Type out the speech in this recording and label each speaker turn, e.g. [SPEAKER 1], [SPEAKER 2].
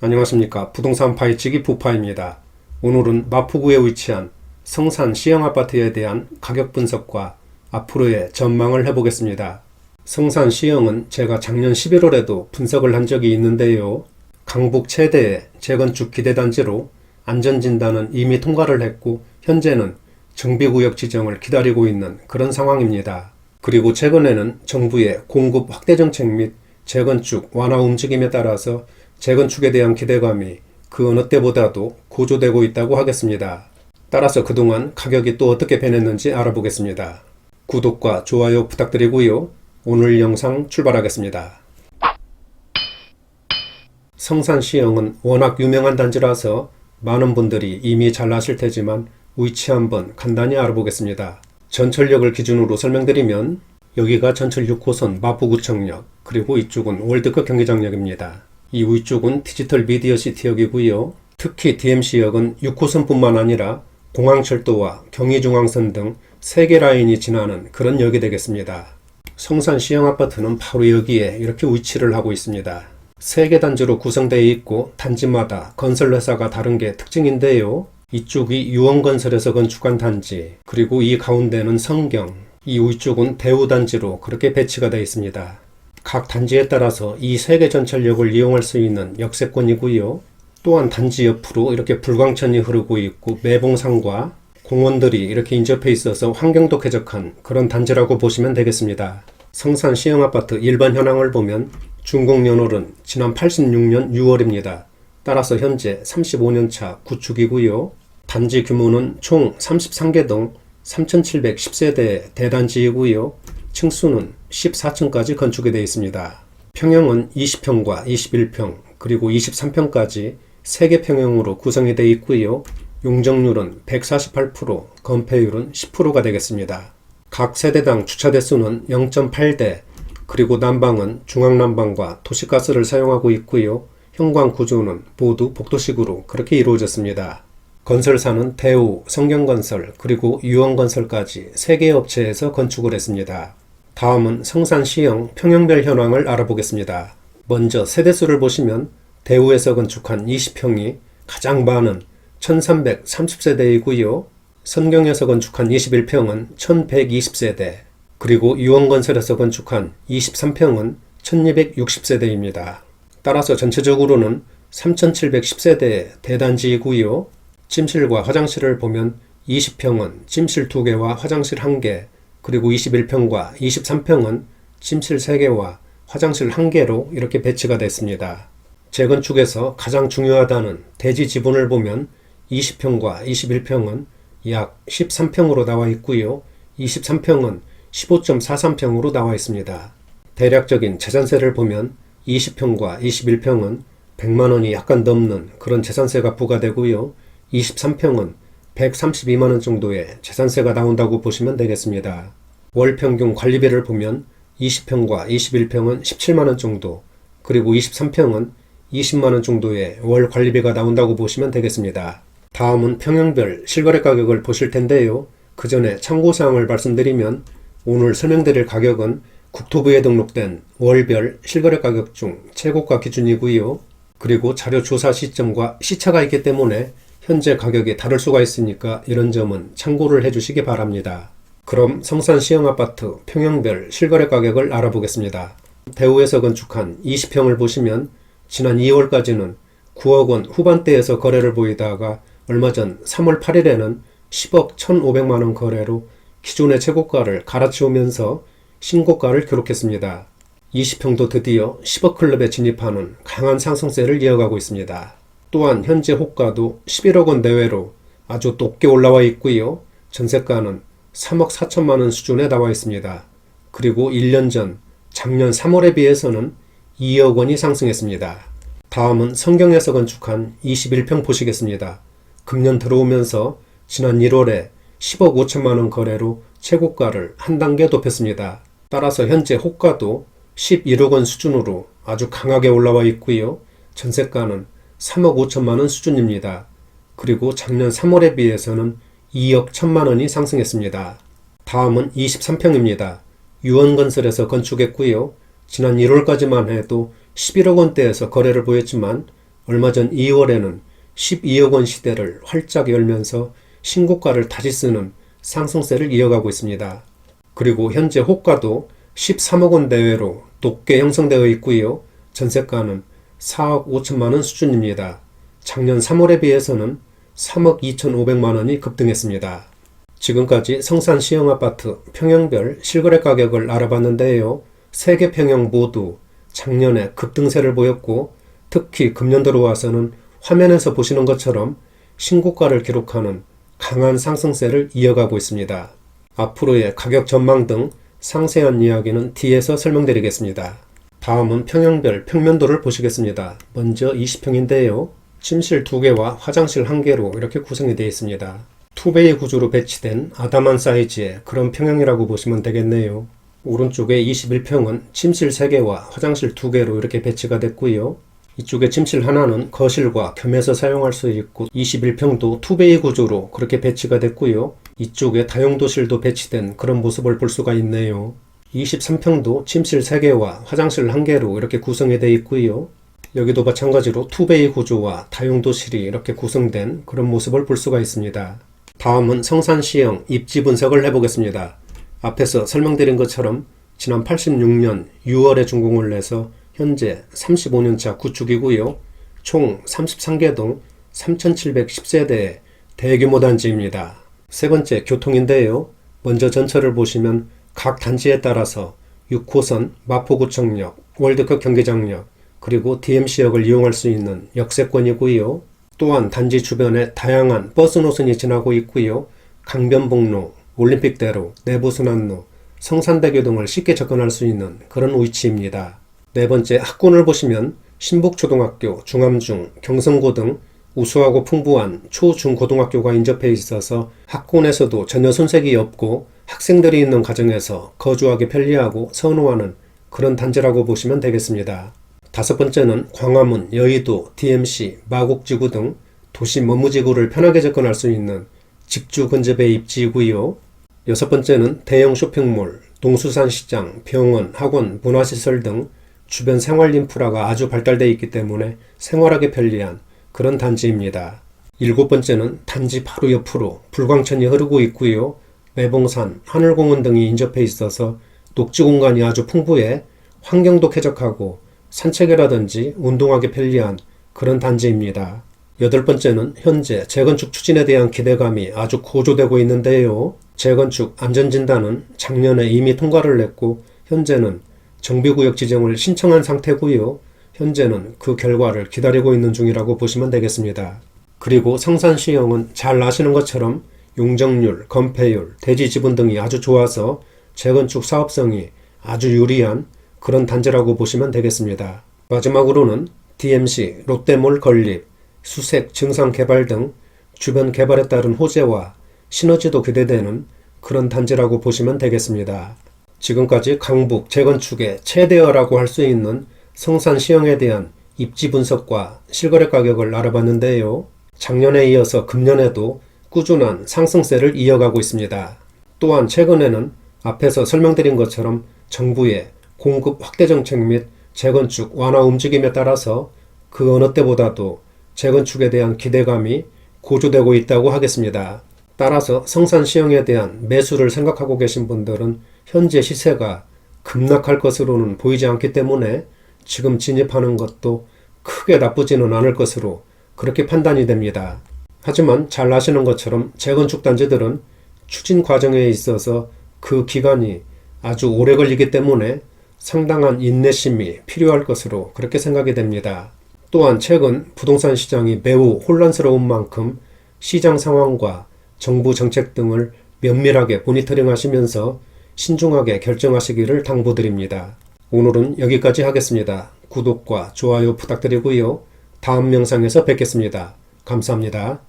[SPEAKER 1] 안녕하십니까. 부동산 파헤치기 부파입니다. 오늘은 마포구에 위치한 성산 시형아파트에 대한 가격 분석과 앞으로의 전망을 해보겠습니다. 성산 시형은 제가 작년 11월에도 분석을 한 적이 있는데요. 강북 최대의 재건축 기대단지로 안전진단은 이미 통과를 했고 현재는 정비구역 지정을 기다리고 있는 그런 상황입니다. 그리고 최근에는 정부의 공급 확대 정책 및 재건축 완화 움직임에 따라서 재건축에 대한 기대감이 그 어느 때보다도 고조되고 있다고 하겠습니다. 따라서 그동안 가격이 또 어떻게 변했는지 알아보겠습니다. 구독과 좋아요 부탁드리고요. 오늘 영상 출발하겠습니다. 성산시형은 워낙 유명한 단지라서 많은 분들이 이미 잘 아실 테지만 위치 한번 간단히 알아보겠습니다. 전철역을 기준으로 설명드리면 여기가 전철 6호선 마포구청역, 그리고 이쪽은 월드컵 경기장역입니다. 이 위쪽은 디지털 미디어 시티역이고요. 특히 DMC역은 6호선뿐만 아니라 공항철도와 경의중앙선 등 3개 라인이 지나는 그런 역이 되겠습니다. 성산 시형아파트는 바로 여기에 이렇게 위치를 하고 있습니다. 3개 단지로 구성되어 있고 단지마다 건설회사가 다른 게 특징인데요. 이쪽이 유원건설에서 건축한 단지, 그리고 이 가운데는 성경, 이 위쪽은 대우단지로 그렇게 배치가 되어 있습니다. 각 단지에 따라서 이 3개 전철역을 이용할 수 있는 역세권이고요. 또한 단지 옆으로 이렇게 불광천이 흐르고 있고 매봉산과 공원들이 이렇게 인접해 있어서 환경도 쾌적한 그런 단지라고 보시면 되겠습니다. 성산 시형아파트 일반 현황을 보면 준공연월은 지난 86년 6월입니다. 따라서 현재 35년차 구축이고요. 단지 규모는 총 33개 동 3,710세대의 대단지이고요. 층수는 14층까지 건축이 되어 있습니다. 평형은 20평과 21평 그리고 23평까지 3개 평형으로 구성이 되어 있고요. 용적률은 148%, 건폐율은 10%가 되겠습니다. 각 세대당 주차 대수는 0.8대, 그리고 난방은 중앙난방과 도시가스를 사용하고 있고요. 현관 구조는 모두 복도식으로 그렇게 이루어졌습니다. 건설사는 대우, 성경건설, 그리고 유원건설까지 3개 업체에서 건축을 했습니다. 다음은 성산시형 평형별 현황을 알아보겠습니다. 먼저 세대수를 보시면 대우에서 건축한 20평이 가장 많은 1330세대이고요. 성경에서 건축한 21평은 1120세대, 그리고 유원건설에서 건축한 23평은 1260세대입니다. 따라서 전체적으로는 3710세대의 대단지이고요. 침실과 화장실을 보면 20평은 침실 2개와 화장실 1개, 그리고 21평과 23평은 침실 3개와 화장실 1개로 이렇게 배치가 됐습니다. 재건축에서 가장 중요하다는 대지 지분을 보면 20평과 21평은 약 13평으로 나와 있고요. 23평은 15.43평으로 나와 있습니다. 대략적인 재산세를 보면 20평과 21평은 100만원이 약간 넘는 그런 재산세가 부과되고요. 23평은 132만원 정도의 재산세가 나온다고 보시면 되겠습니다. 월 평균 관리비를 보면 20평과 21평은 17만원 정도, 그리고 23평은 20만원 정도의 월 관리비가 나온다고 보시면 되겠습니다. 다음은 평형별 실거래 가격을 보실 텐데요. 그 전에 참고사항을 말씀드리면 오늘 설명드릴 가격은 국토부에 등록된 월별 실거래 가격 중 최고가 기준이고요. 그리고 자료 조사 시점과 시차가 있기 때문에 현재 가격이 다를 수가 있으니까 이런 점은 참고를 해주시기 바랍니다. 그럼 성산 시형아파트 평형별 실거래 가격을 알아보겠습니다. 대우에서 건축한 20평을 보시면 지난 2월까지는 9억 원 후반대에서 거래를 보이다가 얼마 전 3월 8일에는 10억 1,500만원 거래로 기존의 최고가를 갈아치우면서 신고가를 기록했습니다. 20평도 드디어 10억 클럽에 진입하는 강한 상승세를 이어가고 있습니다. 또한 현재 호가도 11억 원 내외로 아주 높게 올라와 있고요. 전세가는 3억 4천만원 수준에 나와 있습니다. 그리고 1년 전 작년 3월에 비해서는 2억 원이 상승했습니다. 다음은 성경에서 건축한 21평 보시겠습니다. 금년 들어오면서 지난 1월에 10억 5천만원 거래로 최고가를 한 단계 높였습니다. 따라서 현재 호가도 11억 원 수준으로 아주 강하게 올라와 있고요. 전세가는 3억 5천만원 수준입니다. 그리고 작년 3월에 비해서는 2억 1천만원이 상승했습니다. 다음은 23평입니다. 유원건설에서 건축했고요. 지난 1월까지만 해도 11억 원대에서 거래를 보였지만 얼마 전 2월에는 12억 원 시대를 활짝 열면서 신고가를 다시 쓰는 상승세를 이어가고 있습니다. 그리고 현재 호가도 13억 원 내외로 높게 형성되어 있고요. 전세가는 4억 5천만 원 수준입니다. 작년 3월에 비해서는 3억 2,500만 원이 급등했습니다. 지금까지 성산 시형아파트 평형별 실거래 가격을 알아봤는데요. 3개 평형 모두 작년에 급등세를 보였고 특히 금년 들어와서는 화면에서 보시는 것처럼 신고가를 기록하는 강한 상승세를 이어가고 있습니다. 앞으로의 가격 전망 등 상세한 이야기는 뒤에서 설명드리겠습니다. 다음은 평형별 평면도를 보시겠습니다. 먼저 20평인데요. 침실 2개와 화장실 1개로 이렇게 구성이 되어 있습니다. 투베이 구조로 배치된 아담한 사이즈의 그런 평형이라고 보시면 되겠네요. 오른쪽에 21평은 침실 3개와 화장실 2개로 이렇게 배치가 됐고요. 이쪽에 침실 하나는 거실과 겸해서 사용할 수 있고 21평도 투베이 구조로 그렇게 배치가 됐고요. 이쪽에 다용도실도 배치된 그런 모습을 볼 수가 있네요. 23평도 침실 3개와 화장실 1개로 이렇게 구성이 되어 있고요. 여기도 마찬가지로 투베이 구조와 다용도실이 이렇게 구성된 그런 모습을 볼 수가 있습니다. 다음은 성산시형 입지 분석을 해보겠습니다. 앞에서 설명드린 것처럼 지난 86년 6월에 준공을 해서 현재 35년차 구축이고요. 총 33개 동 3,710세대의 대규모 단지입니다. 세 번째 교통인데요. 먼저 전철을 보시면 각 단지에 따라서 6호선 마포구청역, 월드컵 경기장역, 그리고 DMC역을 이용할 수 있는 역세권이고요. 또한 단지 주변에 다양한 버스 노선이 지나고 있고요. 강변북로, 올림픽대로, 내부순환로, 성산대교 등을 쉽게 접근할 수 있는 그런 위치입니다. 네 번째 학군을 보시면 신북초등학교, 중암중, 경성고 등 우수하고 풍부한 초, 중, 고등학교가 인접해 있어서 학군에서도 전혀 손색이 없고 학생들이 있는 가정에서 거주하기 편리하고 선호하는 그런 단지라고 보시면 되겠습니다. 다섯 번째는 광화문, 여의도, DMC, 마곡지구 등 도시 머무지구를 편하게 접근할 수 있는 직주 근접의 입지이고요. 여섯 번째는 대형 쇼핑몰, 농수산시장, 병원, 학원, 문화시설 등 주변 생활 인프라가 아주 발달되어 있기 때문에 생활하기 편리한 그런 단지입니다. 일곱 번째는 단지 바로 옆으로 불광천이 흐르고 있고요. 매봉산, 하늘공원 등이 인접해 있어서 녹지 공간이 아주 풍부해 환경도 쾌적하고 산책이라든지 운동하기 편리한 그런 단지입니다. 여덟 번째는 현재 재건축 추진에 대한 기대감이 아주 고조되고 있는데요. 재건축 안전진단은 작년에 이미 통과를 냈고 현재는 정비구역 지정을 신청한 상태고요. 현재는 그 결과를 기다리고 있는 중이라고 보시면 되겠습니다. 그리고 성산시형은 잘 아시는 것처럼 용적률, 건폐율, 대지 지분 등이 아주 좋아서 재건축 사업성이 아주 유리한 그런 단지라고 보시면 되겠습니다. 마지막으로는 DMC, 롯데몰 건립, 수색, 증상 개발 등 주변 개발에 따른 호재와 시너지도 기대되는 그런 단지라고 보시면 되겠습니다. 지금까지 강북 재건축의 최대어라고 할 수 있는 성산시형에 대한 입지 분석과 실거래 가격을 알아봤는데요. 작년에 이어서 금년에도 꾸준한 상승세를 이어가고 있습니다. 또한 최근에는 앞에서 설명드린 것처럼 정부의 공급 확대 정책 및 재건축 완화 움직임에 따라서 그 어느 때보다도 재건축에 대한 기대감이 고조되고 있다고 하겠습니다. 따라서 성산시형에 대한 매수를 생각하고 계신 분들은 현재 시세가 급락할 것으로는 보이지 않기 때문에 지금 진입하는 것도 크게 나쁘지는 않을 것으로 그렇게 판단이 됩니다. 하지만 잘 아시는 것처럼 재건축 단지들은 추진 과정에 있어서 그 기간이 아주 오래 걸리기 때문에 상당한 인내심이 필요할 것으로 그렇게 생각이 됩니다. 또한 최근 부동산 시장이 매우 혼란스러운 만큼 시장 상황과 정부 정책 등을 면밀하게 모니터링 하시면서 신중하게 결정하시기를 당부드립니다. 오늘은 여기까지 하겠습니다. 구독과 좋아요 부탁드리고요. 다음 영상에서 뵙겠습니다. 감사합니다.